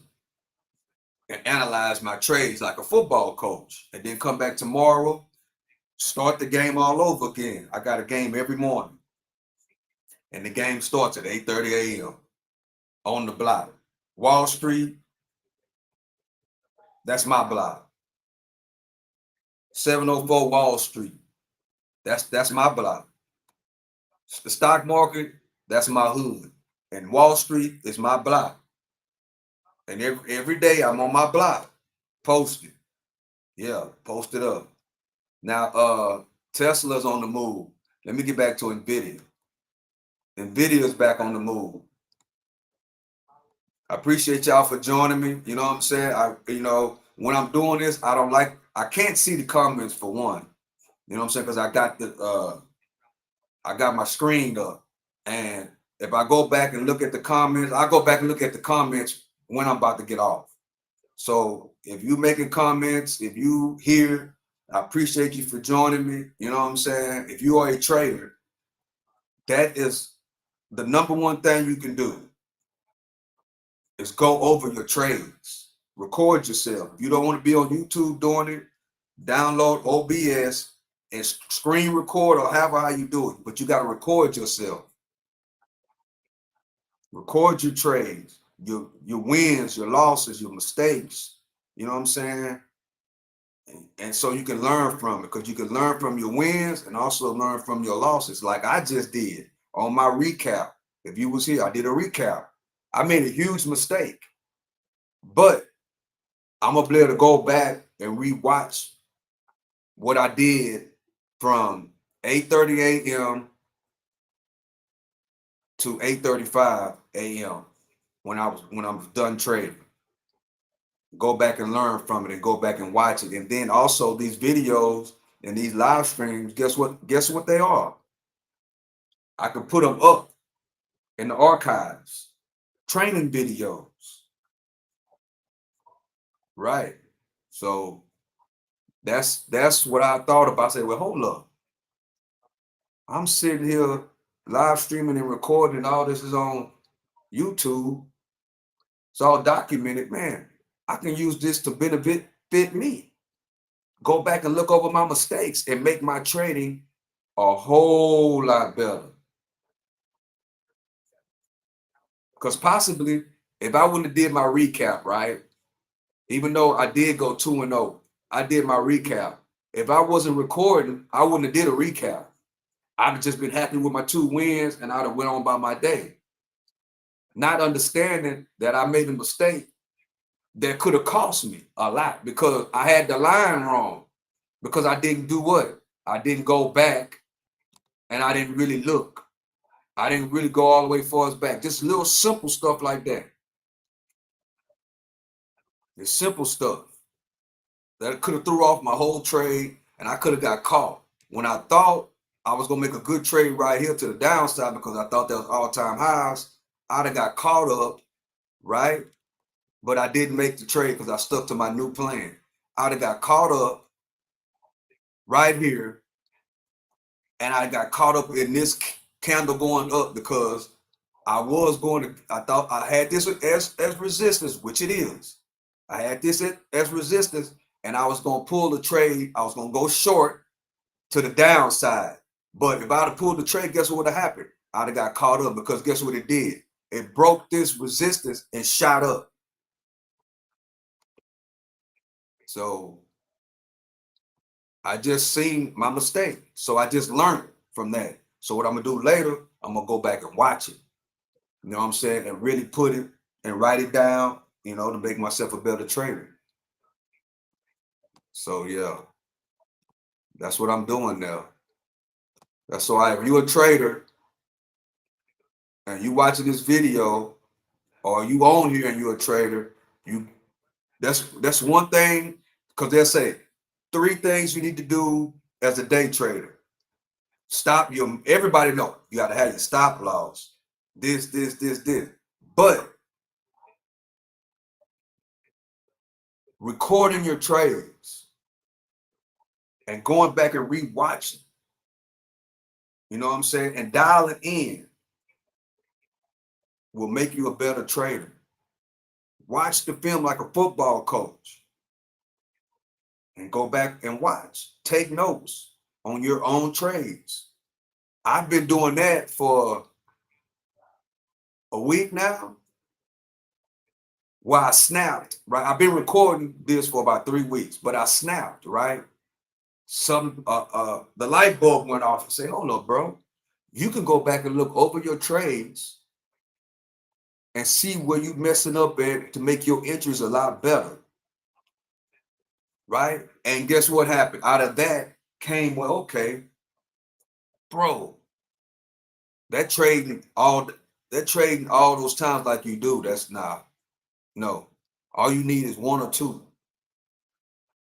and analyze my trades like a football coach. And then come back tomorrow, start the game all over again. I got a game every morning. And the game starts at 8:30 a.m. on the block. Wall Street, that's my block. 704 Wall Street, that's my block. The stock market, that's my hood. And Wall Street is my block. And every day I'm on my block, posted. Yeah, posted up. Now, Tesla's on the move. Let me get back to NVIDIA. NVIDIA's back on the move. I appreciate y'all for joining me. You know what I'm saying? When I'm doing this, I can't see the comments for one. You know what I'm saying? Because I got my screen up. And if I go back and look at the comments, I go back and look at the comments when I'm about to get off. So if you making comments, if you here, I appreciate you for joining me. You know what I'm saying? If you are a trader, that is the number one thing you can do is go over your trades. Record yourself. If you don't want to be on YouTube doing it, download OBS and screen record or however how you do it. But you got to record yourself. Record your trades, your wins, your losses, your mistakes. You know what I'm saying? And so you can learn from it, because you can learn from your wins and also learn from your losses, like I just did on my recap. If you was here, I did a recap. I made a huge mistake, but I'm gonna be able to go back and rewatch what I did from 8:30 a.m. to 8:35 a.m. when I was done trading. Go back and learn from it and go back and watch it. And then also these videos and these live streams, guess what they are? I can put them up in the archives, training videos. Right. So that's what I thought about. I said, well, hold up. I'm sitting here live streaming and recording. All this is on YouTube. It's all documented. Man, I can use this to benefit me. Go back and look over my mistakes and make my trading a whole lot better. Because possibly, if I wouldn't have did my recap, right, even though I did go 2-0, I did my recap. If I wasn't recording, I wouldn't have did a recap. I'd have just been happy with my 2 wins and I'd have went on by my day. Not understanding that I made a mistake that could have cost me a lot, because I had the line wrong. Because I didn't do what? I didn't go back and I didn't really look. I didn't really go all the way far as back. Just little simple stuff like that. It's simple stuff that could have threw off my whole trade, and I could have got caught. When I thought I was gonna make a good trade right here to the downside, because I thought that was all-time highs, I'd have got caught up, right? But I didn't make the trade because I stuck to my new plan. I'd have got caught up right here, and I got caught up in this candle going up, because I thought I had this as resistance, which it is. I had this as resistance, and I was going to pull the trade. I was going to go short to the downside. But if I'd have pulled the trade, guess what would have happened? I'd have got caught up, because guess what it did? It broke this resistance and shot up. So I just seen my mistake. So I just learned from that. So what I'm going to do later, I'm going to go back and watch it. You know what I'm saying? And really put it and write it down, to make myself a better trader. So yeah, that's what I'm doing now. That's why if you're a trader and you watching this video, or you on here and you're a trader, that's one thing, because they'll say 3 things you need to do as a day trader. Everybody know you got to have your stop loss. This. But recording your trades and going back and rewatching, you know what I'm saying, and dialing in will make you a better trader. Watch the film like a football coach and go back and watch. Take notes on your own trades. I've been doing that for a week now, where I snapped, right? I've been recording this for about 3 weeks, but I snapped, right? The light bulb went off and said, hold up, bro. You can go back and look over your trades and see where you messing up at to make your entries a lot better. Right? And guess what happened? Out of that came, well, okay, bro, that trading all those times like you do, that's not, no. All you need is 1 or 2.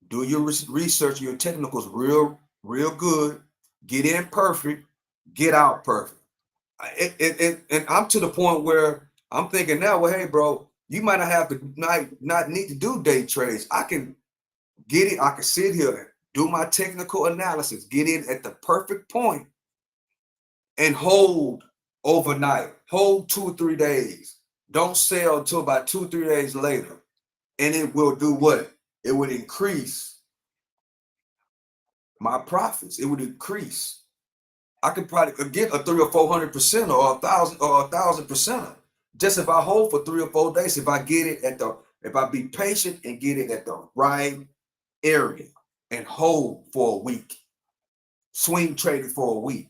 Do your research, your technicals real good. Get in perfect, get out perfect. And I'm to the point where I'm thinking now, well, hey, bro, You might not have to not need to do day trades. I can get it. I can sit here, do my technical analysis, get in at the perfect point, and hold overnight. Hold 2 or 3 days. Don't sell until about 2 or 3 days later. And it will do what? It would increase my profits. It would increase. I could probably get a 300 or 400% or 1,000% just if I hold for 3 or 4 days. If I get it if I be patient and get it at the right area and hold for a week, swing trade it for a week.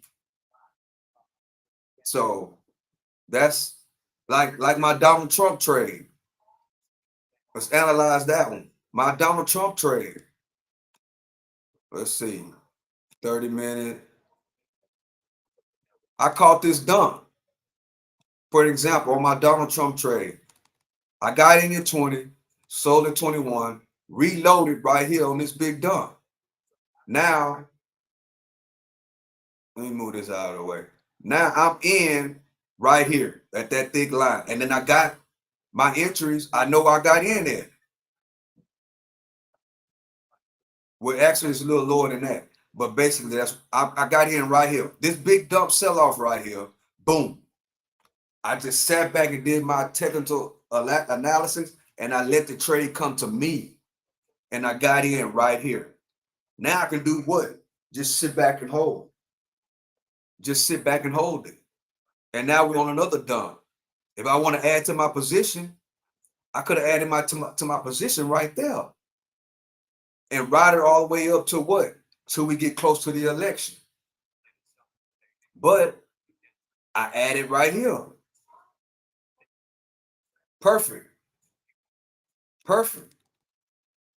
So that's like my Donald Trump trade. Let's analyze that one. My Donald Trump trade. Let's see, 30-minute. I caught this dump. For example, on my Donald Trump trade, I got in at 20, sold at 21, reloaded right here on this big dump. Now, let me move this out of the way. Now I'm in right here at that thick line. And then I got my entries. I know I got in there. Well, actually, it's a little lower than that. But basically, I got in right here. This big dump sell-off right here. Boom. I just sat back and did my technical analysis, and I let the trade come to me. And I got in right here. Now I can do what? Just sit back and hold. Just sit back and hold it. And now we're on another dump. If I want to add to my position, I could have added to my position right there. And ride it all the way up to what? Till we get close to the election. But I added right here. Perfect. Perfect.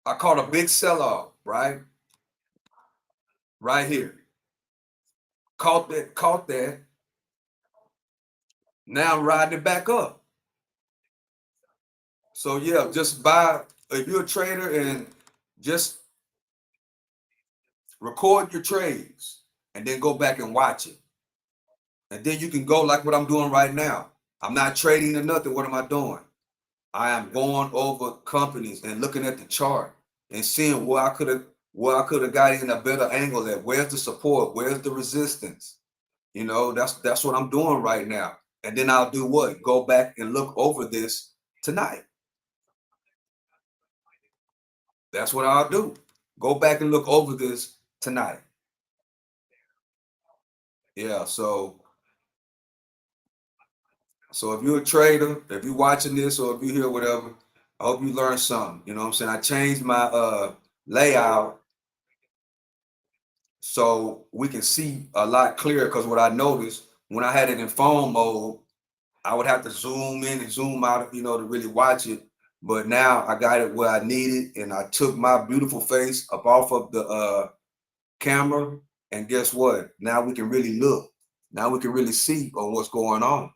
I caught a big sell-off, right? Right here. Caught that. Now I'm riding it back up. So yeah, just if you're a trader, and just record your trades and then go back and watch it. And then you can go like what I'm doing right now. I'm not trading or nothing. What am I doing? I am going over companies and looking at the chart and seeing where I could have got in a better angle at. Where's the support? Where's the resistance? You know, that's what I'm doing right now. And then I'll do what? Go back and look over this tonight. That's what I'll do. Go back and look over this tonight. Yeah, so if you're a trader, if you're watching this, or if you hear whatever, I hope you learned something. You know what I'm saying? I changed my layout so we can see a lot clearer, because what I noticed when I had it in phone mode, I would have to zoom in and zoom out, to really watch it. But now I got it where I need it, and I took my beautiful face up off of the camera, and guess what? Now we can really look. Now we can really see on what's going on.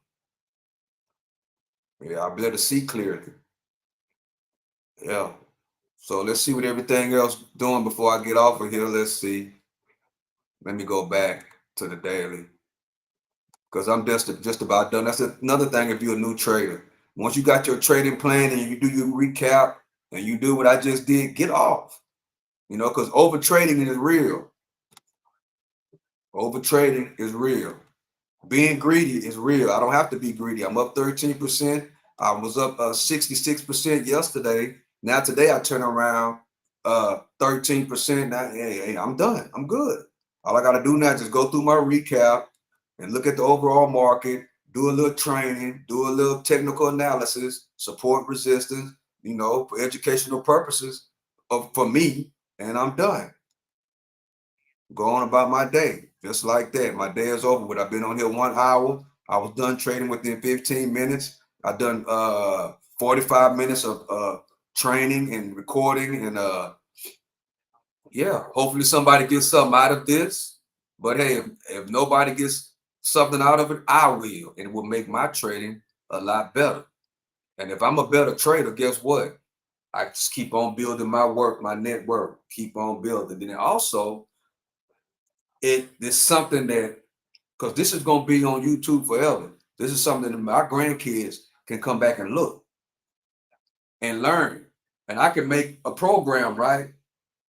Yeah, I'll be able to see clearly. Yeah. So let's see what everything else doing before I get off of here. Let's see. Let me go back to the daily, because I'm just about done. That's another thing if you're a new trader. Once you got your trading plan and you do your recap and you do what I just did, get off. Because over trading is real. Over trading is real. Being greedy is real. I don't have to be greedy. I'm up 13%. I was up 66% yesterday. Now today I turn around 13%. Now, hey, I'm done. I'm good. All I got to do now is just go through my recap and look at the overall market, do a little training, do a little technical analysis, support resistance, for educational purposes for me, and I'm done. Go on about my day. Just like that. My day is over with. I've been on here 1 hour. I was done trading within 15 minutes. I've done 45 minutes of training and recording, and yeah, hopefully somebody gets something out of this. But hey, if nobody gets something out of it, I will, and it will make my trading a lot better. And if I'm a better trader, guess what? I just keep on building my work, my network, keep on building. Then also, it's something that, because this is going to be on YouTube forever. This is something that my grandkids can come back and look. and learn. And I can make a program, right,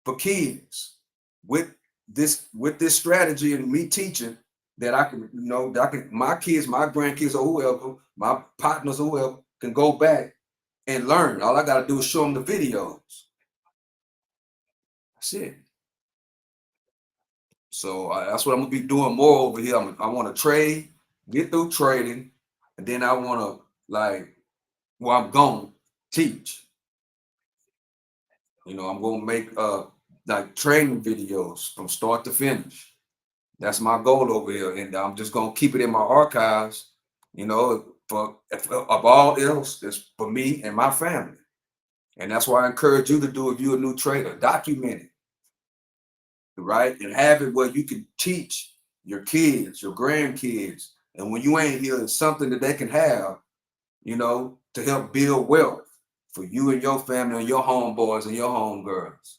for kids with this strategy and me teaching that I can, my kids, my grandkids, or whoever, my partners, or whoever, can go back and learn. All I got to do is show them the videos. That's it. So that's what I'm gonna be doing more over here. I want to trade, get through trading, and then I want to I'm going to teach. I'm gonna make training videos from start to finish. That's my goal over here, and I'm just gonna keep it in my archives. For of all else, it's for me and my family, and that's why I encourage you to do. If you're a new trader, document it, right, and have it where you can teach your kids, your grandkids, and when you ain't here, it's something that they can have, to help build wealth for you and your family and your homeboys and your homegirls.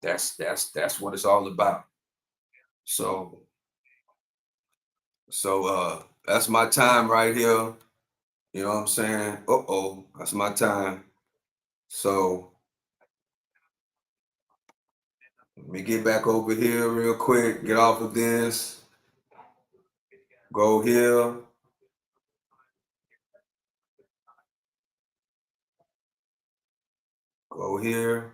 That's what it's all about. So that's my time right here. You know what I'm saying? That's my time. So let me get back over here real quick, get off of this, go here. Go here.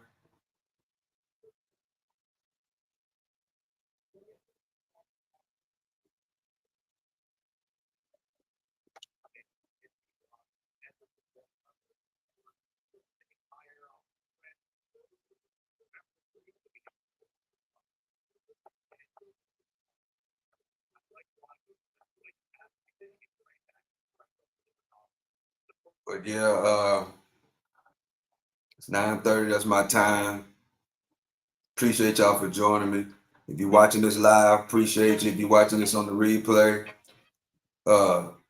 But yeah, it's 9:30. That's my time. Appreciate y'all for joining me. If you're watching this live, appreciate you. If you're watching this on the replay,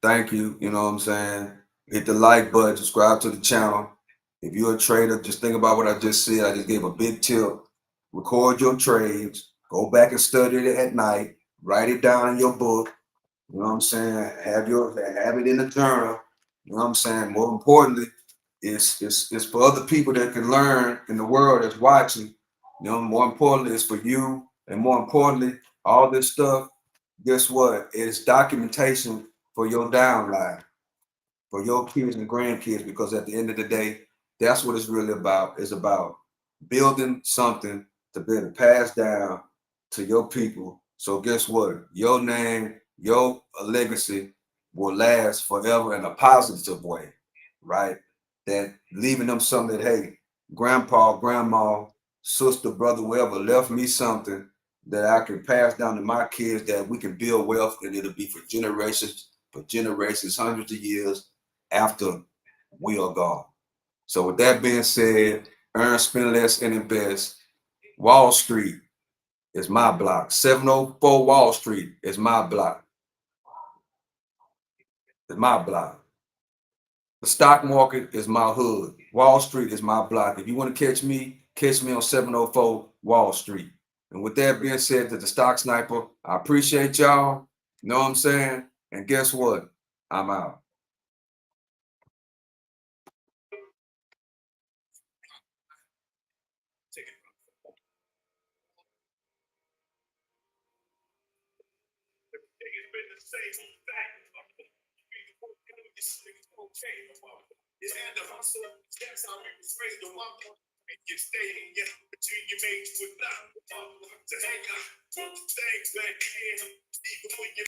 thank you. You know what I'm saying? Hit the like button, subscribe to the channel. If you're a trader, just think about what I just said. I just gave a big tip. Record your trades. Go back and study it at night. Write it down in your book. You know what I'm saying? Have it in a journal. You know what I'm saying? More importantly, it's for other people that can learn in the world that's watching. More importantly, it's for you. And more importantly, all this stuff, guess what? It's documentation for your downline, for your kids and grandkids, because at the end of the day, that's what it's really about. It's about building something to be able to pass down to your people. So guess what? Your name, your legacy will last forever in a positive way, right? That leaving them something that, hey, grandpa, grandma, sister, brother, whoever left me something that I can pass down to my kids, that we can build wealth, and it'll be for generations, hundreds of years after we are gone. So with that being said, earn, spend less, and invest. Wall Street is my block. 704 Wall Street is my block. It's my block. The stock market is my hood. Wall Street is my block. If you want to catch me on 704 Wall Street. And with that being said, to the stock sniper, I appreciate y'all. You know what I'm saying? And guess what? I'm out. It's been the same old fact. It's had to hustle. That's how we was raised. The one you stay in your between your mates with not to hang out. Things back then, even when you